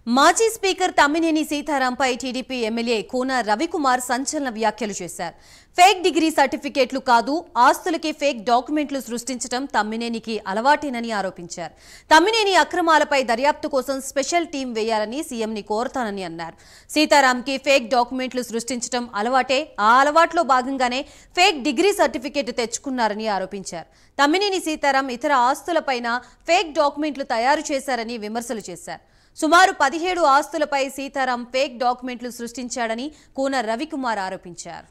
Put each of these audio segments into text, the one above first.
మాజీ స్పీకర్ తమ్మినేని సీతారాంపై TDP MLA Koona Ravikumar సంచలన వ్యాఖ్యలు చేశారు. ఫేక్ డిగ్రీ సర్టిఫికేట్లు కాదు, ఆస్తులకి ఫేక్ డాక్యుమెంట్లు సృష్టించడం తమ్మినేనికి అలవాటేనని ఆరోపించారు. తమ్మినేని అక్రమాలపై దర్యాప్తు కోసం స్పెషల్ టీం వేయాలని సీఎంని కోరతానని అన్నారు. సీతారాంకి ఫేక్ డాక్యుమెంట్లు సృష్టించడం అలవాటే, ఆ అలవాట్లో భాగంగానే ఫేక్ డిగ్రీ సర్టిఫికేట్ తెచ్చుకున్నారని ఆరోపించారు. తమ్మినేని సీతారాం ఇతర ఆస్తులపైన ఫేక్ డాక్యుమెంట్లు తయారు చేశారని విమర్శలు చేశారు. సుమారు 17 ఆస్తులపై సీతారాం ఫేక్ డాక్యుమెంట్లు సృష్టించాడని కూన రవికుమార్ ఆరోపించారు.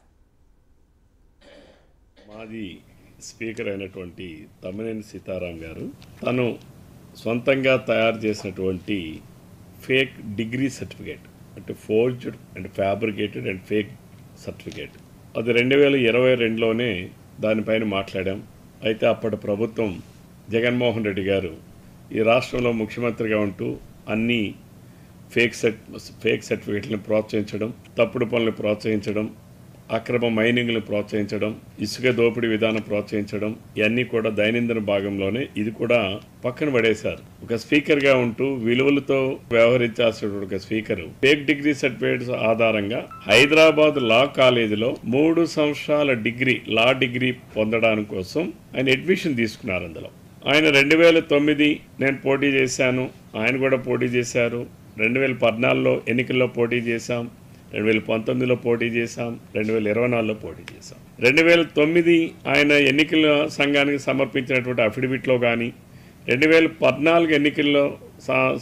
మాజీ స్పీకర్ అయినటువంటి తమ్మినేని సీతారాం గారు తను సొంతంగా తయారు చేసినటువంటి ఫేక్ డిగ్రీ సర్టిఫికేట్ అంటే forged and fabricated and fake certificate అది 2022లోనే దానిపైన మాట్లాడాం. అయితే అప్పటి ప్రభుత్వం జగన్మోహన్ రెడ్డి గారు ఈ రాష్ట్రంలో ముఖ్యమంత్రిగా ఉంటూ అన్ని ఫేక్ సర్టిఫికేట్లను ప్రోత్సహించడం, తప్పుడు పనులను ప్రోత్సహించడం, అక్రమ మైనింగ్ను ప్రోత్సహించడం, ఇసుక దోపిడీ విధానం ప్రోత్సహించడం ఇవన్నీ కూడా దైనందిన భాగంలోనే ఇది కూడా పక్కన పడేశారు. ఒక స్పీకర్గా ఉంటూ విలువలతో వ్యవహరించాల్సిన ఒక స్పీకర్ ఫేక్ డిగ్రీ సర్టిఫికేట్స్ ఆధారంగా హైదరాబాద్ లా కాలేజీలో 3 సంవత్సరాల లా డిగ్రీ పొందడానికి కోసం ఆయన అడ్మిషన్ తీసుకున్నారు. అందులో ఆయన 2009 నేను పోటీ చేశాను, ఆయన కూడా పోటీ చేశారు. 2014లో ఎన్నికల్లో పోటీ చేశాం, 2019లో పోటీ చేశాం, 2024లో పోటీ చేశాం. 2009 ఆయన ఎన్నికల సంఘానికి సమర్పించినటువంటి అఫిడవిట్లో కానీ, 2014 ఎన్నికల్లో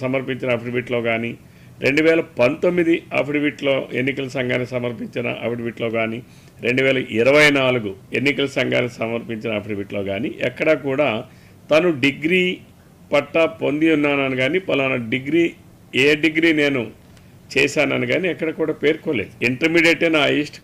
సమర్పించిన అఫిడవిట్లో కానీ, 2019 అఫిడవిట్లో ఎన్నికల సంఘానికి సమర్పించిన అఫిడవిట్లో కానీ, 2024 ఎన్నికల సంఘానికి సమర్పించిన అఫిడవిట్లో కానీ ఎక్కడా కూడా తను డిగ్రీ పట్టా పొంది ఉన్నానని కానీ పలానా డిగ్రీ నేను చేశానని కానీ ఎక్కడ కూడా పేర్కోలేదు. ఇంటర్మీడియట్ నా హైయెస్ట్